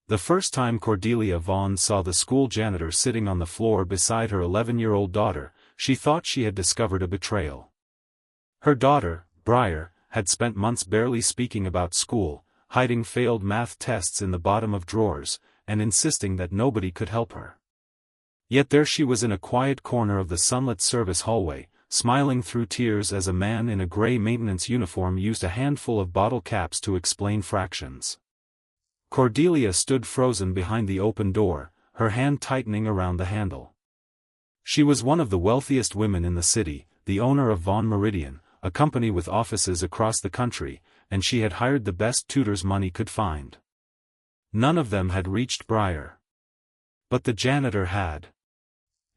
The first time Cordelia Vaughn saw the school janitor sitting on the floor beside her 11-year-old daughter, she thought she had discovered a betrayal. Her daughter, Briar, had spent months barely speaking about school, hiding failed math tests in the bottom of drawers, and insisting that nobody could help her. Yet there she was in a quiet corner of the sunlit service hallway, smiling through tears as a man in a gray maintenance uniform used a handful of bottle caps to explain fractions. Cordelia stood frozen behind the open door, her hand tightening around the handle. She was one of the wealthiest women in the city, the owner of Vaughn Meridian, a company with offices across the country, and she had hired the best tutors money could find. None of them had reached Briar. But the janitor had.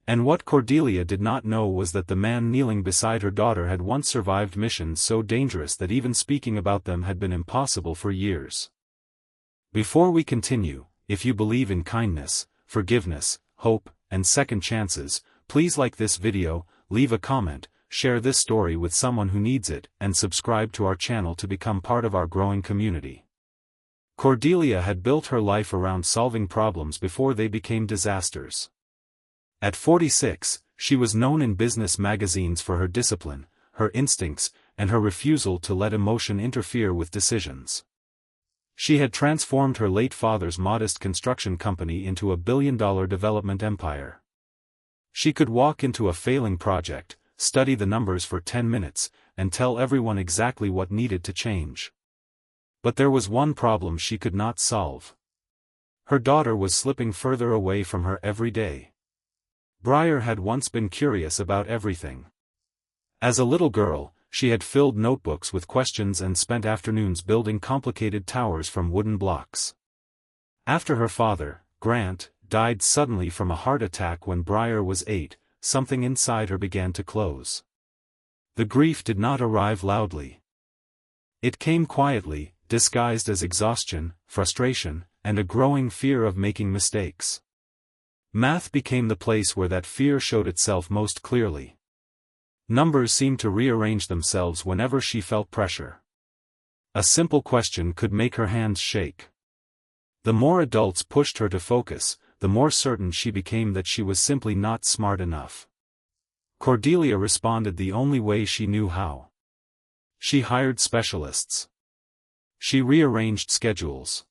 And what Cordelia did not know was that the man kneeling beside her daughter had once survived missions so dangerous that even speaking about them had been impossible for years. Before we continue, if you believe in kindness, forgiveness, hope, and second chances, please like this video, leave a comment, share this story with someone who needs it, and subscribe to our channel to become part of our growing community. Cordelia had built her life around solving problems before they became disasters. At 46, she was known in business magazines for her discipline, her instincts, and her refusal to let emotion interfere with decisions. She had transformed her late father's modest construction company into a billion-dollar development empire. She could walk into a failing project, study the numbers for 10 minutes, and tell everyone exactly what needed to change. But there was one problem she could not solve. Her daughter was slipping further away from her every day. Briar had once been curious about everything. As a little girl, she had filled notebooks with questions and spent afternoons building complicated towers from wooden blocks. After her father, Grant, died suddenly from a heart attack when Briar was 8, something inside her began to close. The grief did not arrive loudly. It came quietly, disguised as exhaustion, frustration, and a growing fear of making mistakes. Math became the place where that fear showed itself most clearly. Numbers seemed to rearrange themselves whenever she felt pressure. A simple question could make her hands shake. The more adults pushed her to focus, the more certain she became that she was simply not smart enough. Cordelia responded the only way she knew how. She hired specialists. She rearranged schedules.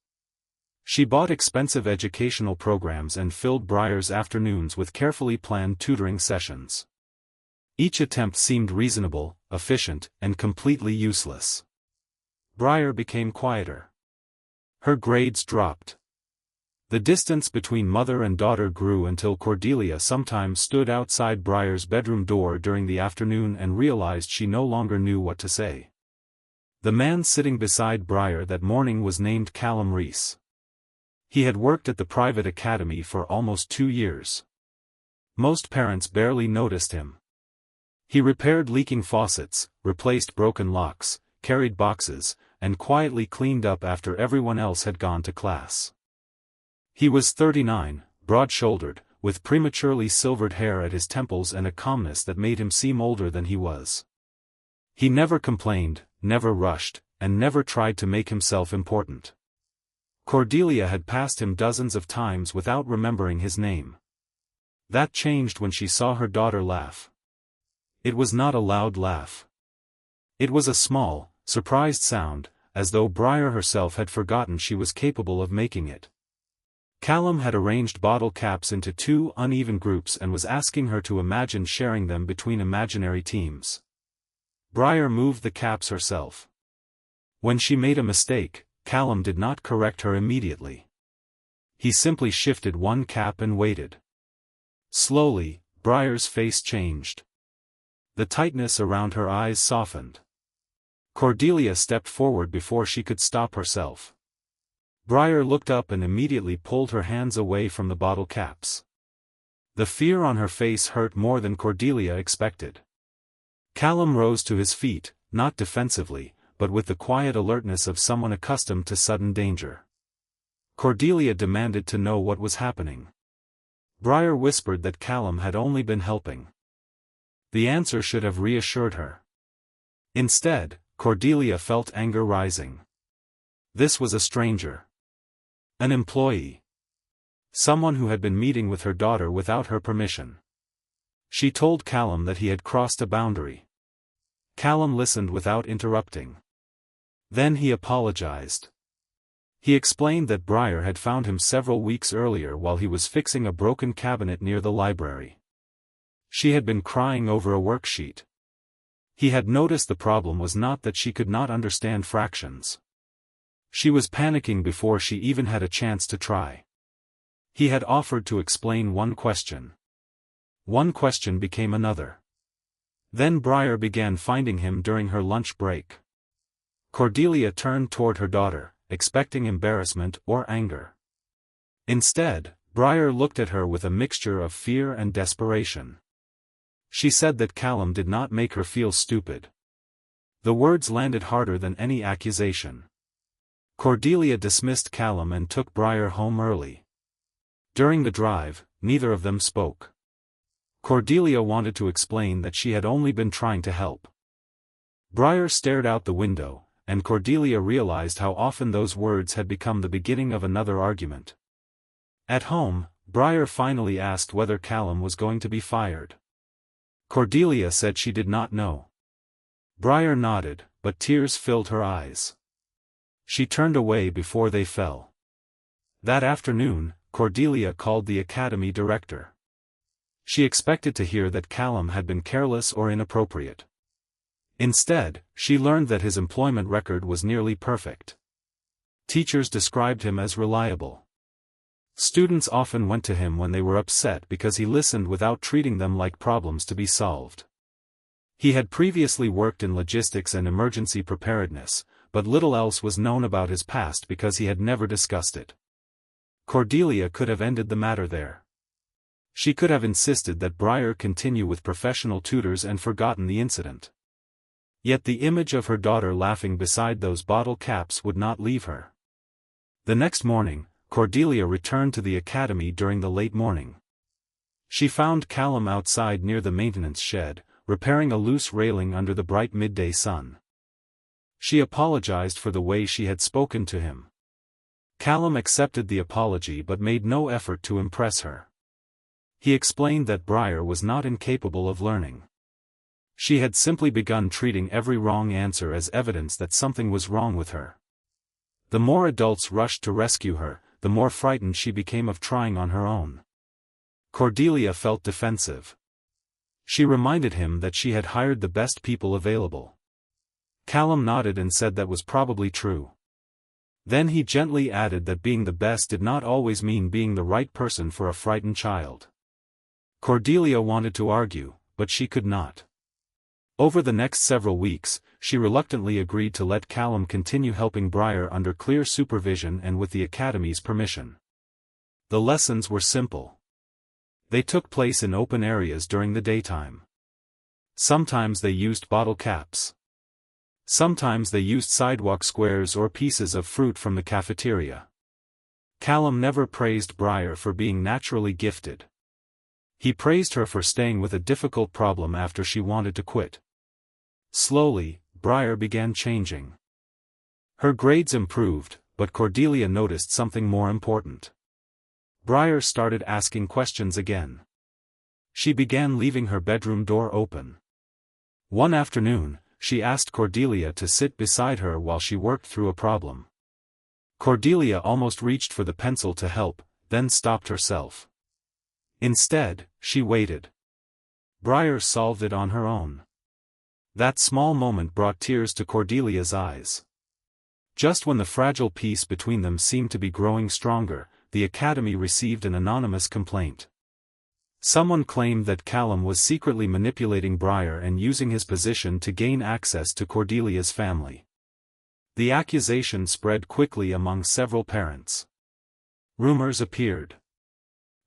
She bought expensive educational programs and filled Briar's afternoons with carefully planned tutoring sessions. Each attempt seemed reasonable, efficient, and completely useless. Briar became quieter. Her grades dropped. The distance between mother and daughter grew until Cordelia sometimes stood outside Briar's bedroom door during the afternoon and realized she no longer knew what to say. The man sitting beside Briar that morning was named Callum Reese. He had worked at the private academy for almost 2 years. Most parents barely noticed him. He repaired leaking faucets, replaced broken locks, carried boxes, and quietly cleaned up after everyone else had gone to class. He was 39, broad-shouldered, with prematurely silvered hair at his temples and a calmness that made him seem older than he was. He never complained, never rushed, and never tried to make himself important. Cordelia had passed him dozens of times without remembering his name. That changed when she saw her daughter laugh. It was not a loud laugh. It was a small, surprised sound, as though Briar herself had forgotten she was capable of making it. Callum had arranged bottle caps into 2 uneven groups and was asking her to imagine sharing them between imaginary teams. Briar moved the caps herself. When she made a mistake, Callum did not correct her immediately. He simply shifted one cap and waited. Slowly, Briar's face changed. The tightness around her eyes softened. Cordelia stepped forward before she could stop herself. Briar looked up and immediately pulled her hands away from the bottle caps. The fear on her face hurt more than Cordelia expected. Callum rose to his feet, not defensively, but with the quiet alertness of someone accustomed to sudden danger. Cordelia demanded to know what was happening. Briar whispered that Callum had only been helping. The answer should have reassured her. Instead, Cordelia felt anger rising. This was a stranger. An employee. Someone who had been meeting with her daughter without her permission. She told Callum that he had crossed a boundary. Callum listened without interrupting. Then he apologized. He explained that Briar had found him several weeks earlier while he was fixing a broken cabinet near the library. She had been crying over a worksheet. He had noticed the problem was not that she could not understand fractions. She was panicking before she even had a chance to try. He had offered to explain one question. One question became another. Then Briar began finding him during her lunch break. Cordelia turned toward her daughter, expecting embarrassment or anger. Instead, Briar looked at her with a mixture of fear and desperation. She said that Callum did not make her feel stupid. The words landed harder than any accusation. Cordelia dismissed Callum and took Briar home early. During the drive, neither of them spoke. Cordelia wanted to explain that she had only been trying to help. Briar stared out the window, and Cordelia realized how often those words had become the beginning of another argument. At home, Briar finally asked whether Callum was going to be fired. Cordelia said she did not know. Briar nodded, but tears filled her eyes. She turned away before they fell. That afternoon, Cordelia called the academy director. She expected to hear that Callum had been careless or inappropriate. Instead, she learned that his employment record was nearly perfect. Teachers described him as reliable. Students often went to him when they were upset because he listened without treating them like problems to be solved. He had previously worked in logistics and emergency preparedness, but little else was known about his past because he had never discussed it. Cordelia could have ended the matter there. She could have insisted that Briar continue with professional tutors and forgotten the incident. Yet the image of her daughter laughing beside those bottle caps would not leave her. The next morning, Cordelia returned to the academy during the late morning. She found Callum outside near the maintenance shed, repairing a loose railing under the bright midday sun. She apologized for the way she had spoken to him. Callum accepted the apology but made no effort to impress her. He explained that Briar was not incapable of learning. She had simply begun treating every wrong answer as evidence that something was wrong with her. The more adults rushed to rescue her, the more frightened she became of trying on her own. Cordelia felt defensive. She reminded him that she had hired the best people available. Callum nodded and said that was probably true. Then he gently added that being the best did not always mean being the right person for a frightened child. Cordelia wanted to argue, but she could not. Over the next several weeks, she reluctantly agreed to let Callum continue helping Briar under clear supervision and with the academy's permission. The lessons were simple. They took place in open areas during the daytime. Sometimes they used bottle caps. Sometimes they used sidewalk squares or pieces of fruit from the cafeteria. Callum never praised Briar for being naturally gifted. He praised her for staying with a difficult problem after she wanted to quit. Slowly, Briar began changing. Her grades improved, but Cordelia noticed something more important. Briar started asking questions again. She began leaving her bedroom door open. One afternoon, she asked Cordelia to sit beside her while she worked through a problem. Cordelia almost reached for the pencil to help, then stopped herself. Instead, she waited. Briar solved it on her own. That small moment brought tears to Cordelia's eyes. Just when the fragile peace between them seemed to be growing stronger, the academy received an anonymous complaint. Someone claimed that Callum was secretly manipulating Briar and using his position to gain access to Cordelia's family. The accusation spread quickly among several parents. Rumors appeared.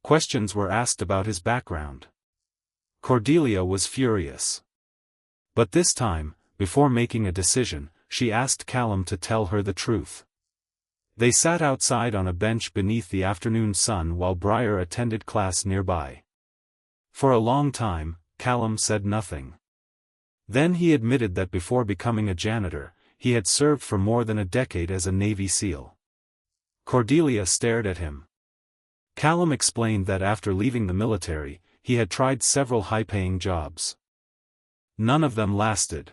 Questions were asked about his background. Cordelia was furious. But this time, before making a decision, she asked Callum to tell her the truth. They sat outside on a bench beneath the afternoon sun while Briar attended class nearby. For a long time, Callum said nothing. Then he admitted that before becoming a janitor, he had served for more than a decade as a Navy SEAL. Cordelia stared at him. Callum explained that after leaving the military, he had tried several high-paying jobs. None of them lasted.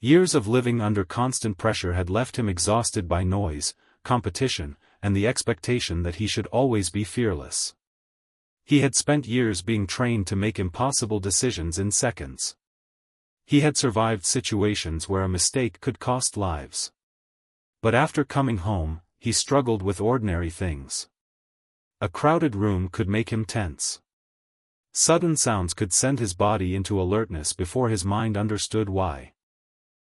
Years of living under constant pressure had left him exhausted by noise, competition, and the expectation that he should always be fearless. He had spent years being trained to make impossible decisions in seconds. He had survived situations where a mistake could cost lives. But after coming home, he struggled with ordinary things. A crowded room could make him tense. Sudden sounds could send his body into alertness before his mind understood why.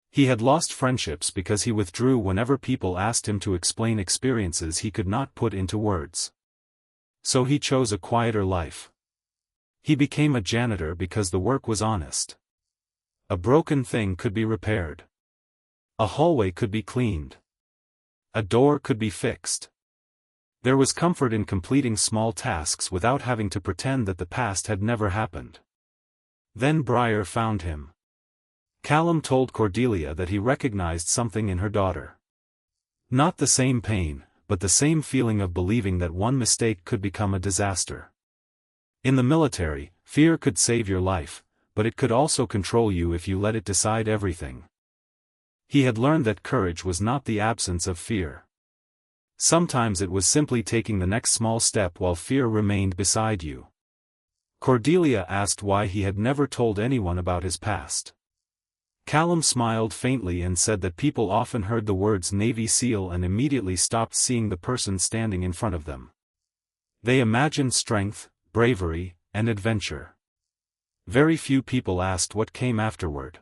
He had lost friendships because he withdrew whenever people asked him to explain experiences he could not put into words. So he chose a quieter life. He became a janitor because the work was honest. A broken thing could be repaired. A hallway could be cleaned. A door could be fixed. There was comfort in completing small tasks without having to pretend that the past had never happened. Then Briar found him. Callum told Cordelia that he recognized something in her daughter. Not the same pain, but the same feeling of believing that one mistake could become a disaster. In the military, fear could save your life, but it could also control you if you let it decide everything. He had learned that courage was not the absence of fear. Sometimes it was simply taking the next small step while fear remained beside you. Cordelia asked why he had never told anyone about his past. Callum smiled faintly and said that people often heard the words Navy SEAL and immediately stopped seeing the person standing in front of them. They imagined strength, bravery, and adventure. Very few people asked what came afterward.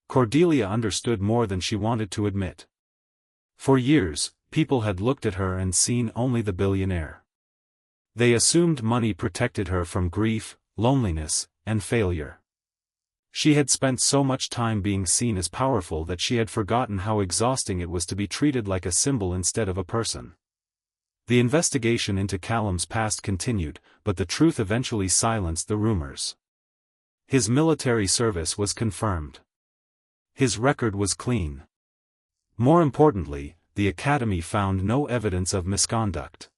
Cordelia understood more than she wanted to admit. For years, people had looked at her and seen only the billionaire. They assumed money protected her from grief, loneliness, and failure. She had spent so much time being seen as powerful that she had forgotten how exhausting it was to be treated like a symbol instead of a person. The investigation into Callum's past continued, but the truth eventually silenced the rumors. His military service was confirmed. His record was clean. More importantly, the academy found no evidence of misconduct.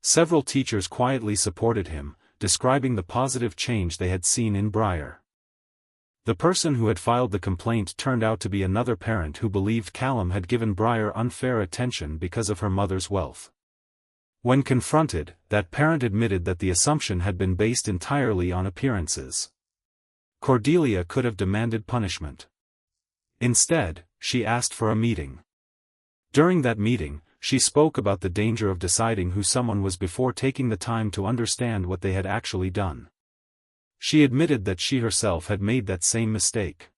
Several teachers quietly supported him, describing the positive change they had seen in Briar. The person who had filed the complaint turned out to be another parent who believed Callum had given Briar unfair attention because of her mother's wealth. When confronted, that parent admitted that the assumption had been based entirely on appearances. Cordelia could have demanded punishment. Instead, she asked for a meeting. During that meeting, she spoke about the danger of deciding who someone was before taking the time to understand what they had actually done. She admitted that she herself had made that same mistake.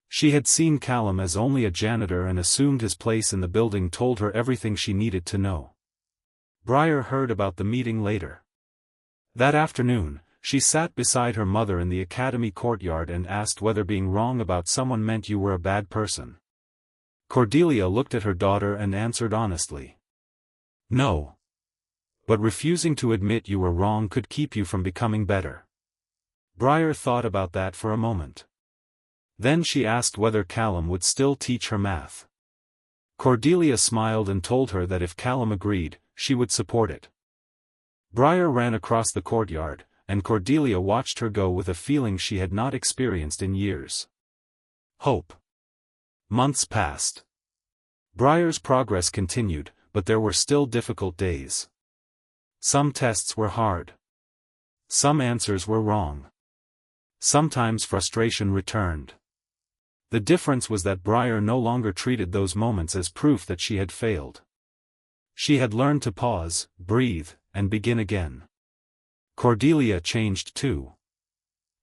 She had seen Callum as only a janitor and assumed his place in the building told her everything she needed to know. Briar heard about the meeting later. That afternoon, she sat beside her mother in the academy courtyard and asked whether being wrong about someone meant you were a bad person. Cordelia looked at her daughter and answered honestly. No. But refusing to admit you were wrong could keep you from becoming better. Briar thought about that for a moment. Then she asked whether Callum would still teach her math. Cordelia smiled and told her that if Callum agreed, she would support it. Briar ran across the courtyard, and Cordelia watched her go with a feeling she had not experienced in years. Hope. Months passed. Briar's progress continued, but there were still difficult days. Some tests were hard. Some answers were wrong. Sometimes frustration returned. The difference was that Briar no longer treated those moments as proof that she had failed. She had learned to pause, breathe, and begin again. Cordelia changed too.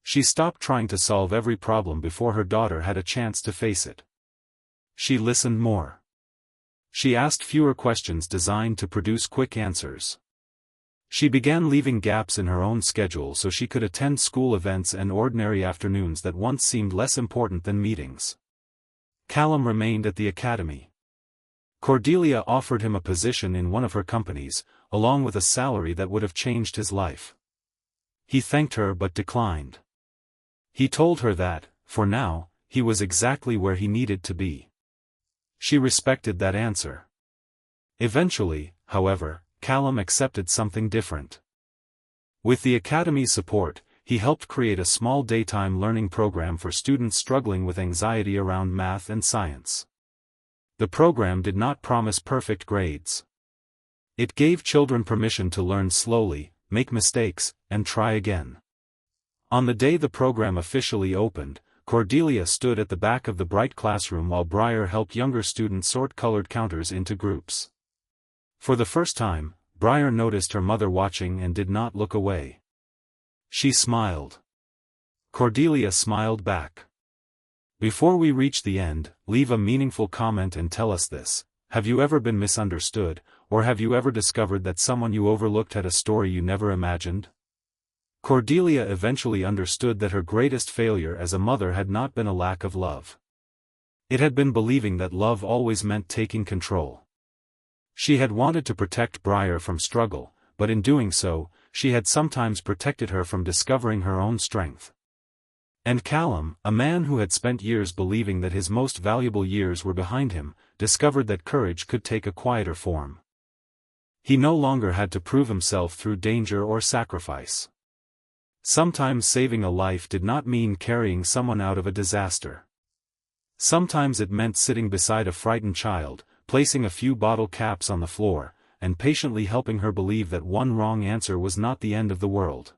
She stopped trying to solve every problem before her daughter had a chance to face it. She listened more. She asked fewer questions designed to produce quick answers. She began leaving gaps in her own schedule so she could attend school events and ordinary afternoons that once seemed less important than meetings. Callum remained at the academy. Cordelia offered him a position in one of her companies, along with a salary that would have changed his life. He thanked her but declined. He told her that, for now, he was exactly where he needed to be. She respected that answer. Eventually, however, Callum accepted something different. With the Academy's support, he helped create a small daytime learning program for students struggling with anxiety around math and science. The program did not promise perfect grades. It gave children permission to learn slowly, make mistakes, and try again. On the day the program officially opened, Cordelia stood at the back of the bright classroom while Briar helped younger students sort colored counters into groups. For the first time, Briar noticed her mother watching and did not look away. She smiled. Cordelia smiled back. Before we reach the end, leave a meaningful comment and tell us this: have you ever been misunderstood, or have you ever discovered that someone you overlooked had a story you never imagined? Cordelia eventually understood that her greatest failure as a mother had not been a lack of love. It had been believing that love always meant taking control. She had wanted to protect Briar from struggle, but in doing so, she had sometimes protected her from discovering her own strength. And Callum, a man who had spent years believing that his most valuable years were behind him, discovered that courage could take a quieter form. He no longer had to prove himself through danger or sacrifice. Sometimes saving a life did not mean carrying someone out of a disaster. Sometimes it meant sitting beside a frightened child, placing a few bottle caps on the floor, and patiently helping her believe that one wrong answer was not the end of the world.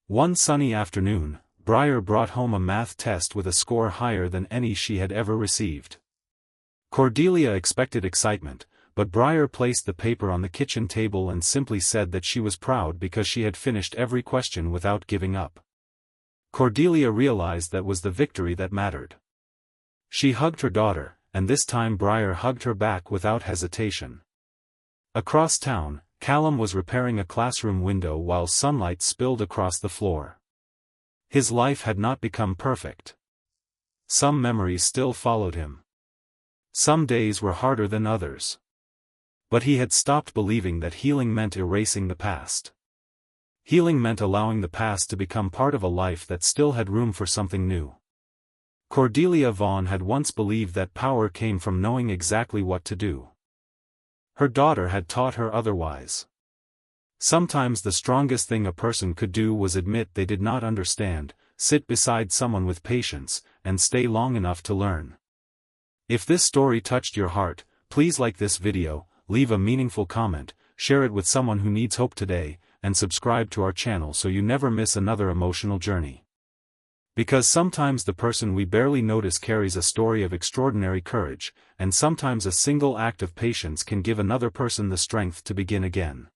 One sunny afternoon, Briar brought home a math test with a score higher than any she had ever received. Cordelia expected excitement, but Briar placed the paper on the kitchen table and simply said that she was proud because she had finished every question without giving up. Cordelia realized that was the victory that mattered. She hugged her daughter, and this time Briar hugged her back without hesitation. Across town, Callum was repairing a classroom window while sunlight spilled across the floor. His life had not become perfect. Some memories still followed him. Some days were harder than others. But he had stopped believing that healing meant erasing the past. Healing meant allowing the past to become part of a life that still had room for something new. Cordelia Vaughn had once believed that power came from knowing exactly what to do. Her daughter had taught her otherwise. Sometimes the strongest thing a person could do was admit they did not understand, sit beside someone with patience, and stay long enough to learn. If this story touched your heart, please like this video, leave a meaningful comment, share it with someone who needs hope today, and subscribe to our channel so you never miss another emotional journey. Because sometimes the person we barely notice carries a story of extraordinary courage, and sometimes a single act of patience can give another person the strength to begin again.